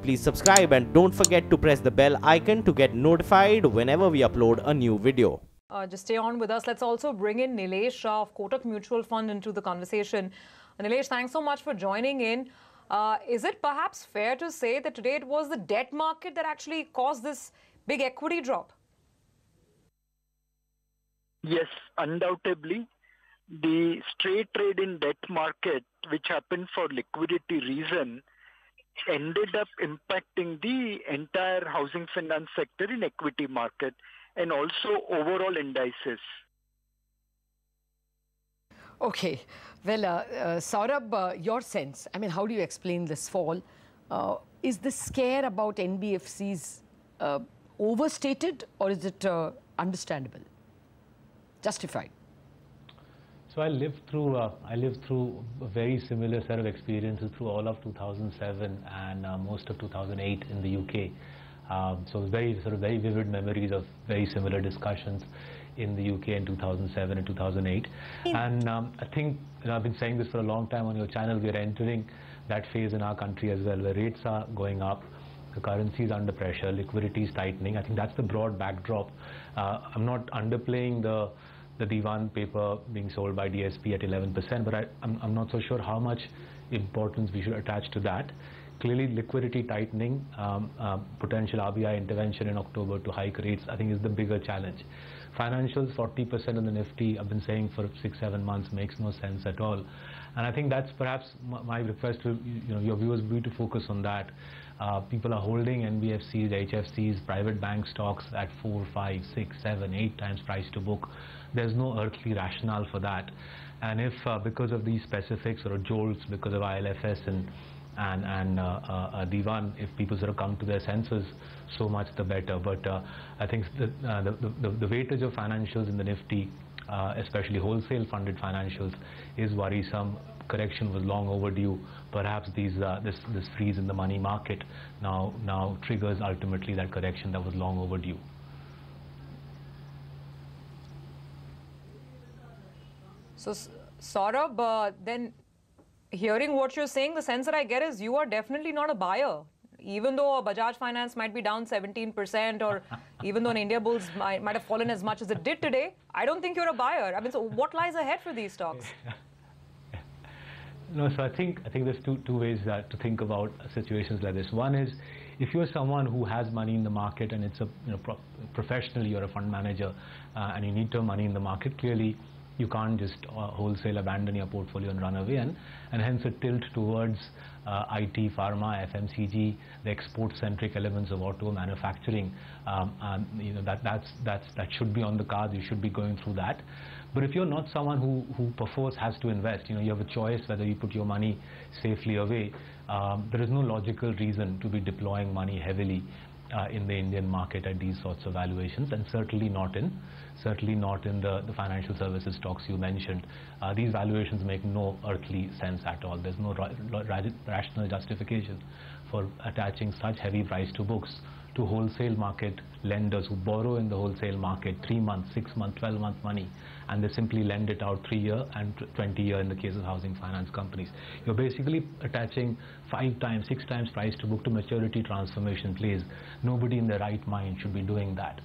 please subscribe and don't forget to press the bell icon to get notified whenever we upload a new video. Just stay on with us. Let's also bring in Nilesh Shah of Kotak Mutual Fund into the conversation. Nilesh, thanks so much for joining in. Is it perhaps fair to say that today it was the debt market that actually caused this big equity drop? Yes, undoubtedly. The straight trade in debt market, which happened for liquidity reason, ended up impacting the entire housing finance sector in equity market and also overall indices. Okay. Well, Saurabh, your sense, I mean, how do you explain this fall? Is the scare about NBFCs overstated, or is it understandable, justified? So I lived through a very similar set of experiences through all of 2007 and most of 2008 in the UK. So very vivid memories of very similar discussions in the UK in 2007 and 2008. And I think, I've been saying this for a long time on your channel, we are entering that phase in our country as well, where rates are going up, the currency is under pressure, liquidity is tightening. I think that's the broad backdrop. I'm not underplaying the Divan paper being sold by DSP at 11%, but I'm not so sure how much importance we should attach to that. Clearly, liquidity tightening, potential RBI intervention in October to hike rates, I think is the bigger challenge. Financials, 40% of the Nifty, I've been saying for 6-7 months, makes no sense at all. And I think that's perhaps my request to your viewers be to focus on that. People are holding NBFCs, HFCs, private bank stocks at 4, 5, 6, 7, 8 times price to book. There's no earthly rationale for that. And if because of these specifics or jolts, because of ILFS and Divan, if people sort of come to their senses, so much the better. But I think the weightage of financials in the Nifty, especially wholesale funded financials, is worrisome. Correction was long overdue. Perhaps this freeze in the money market now triggers ultimately that correction that was long overdue. So, Saurabh, then hearing what you're saying, the sense that I get is you are definitely not a buyer. Even though Bajaj Finance might be down 17%, or even though India Bulls might have fallen as much as it did today, I don't think you're a buyer. I mean, so what lies ahead for these stocks? No, so I think there's two ways to think about situations like this. One is, if you're someone who has money in the market and it's professionally you're a fund manager and you need to have money in the market, clearly you can't just wholesale abandon your portfolio and run away, and hence a tilt towards IT, pharma, FMCG, the export-centric elements of auto manufacturing. That should be on the cards. You should be going through that. But if you're not someone who perforce has to invest, you have a choice whether you put your money safely away. There is no logical reason to be deploying money heavily in the Indian market at these sorts of valuations, and certainly not in the financial services stocks you mentioned. These valuations make no earthly sense at all. There's no rational justification for attaching such heavy price to books to wholesale market lenders who borrow in the wholesale market 3 months, 6 months, 12 month money, and they simply lend it out 3-year and 20-year in the case of housing finance companies. You're basically attaching 5 times, 6 times price to book to maturity transformation plays. Nobody in their right mind should be doing that.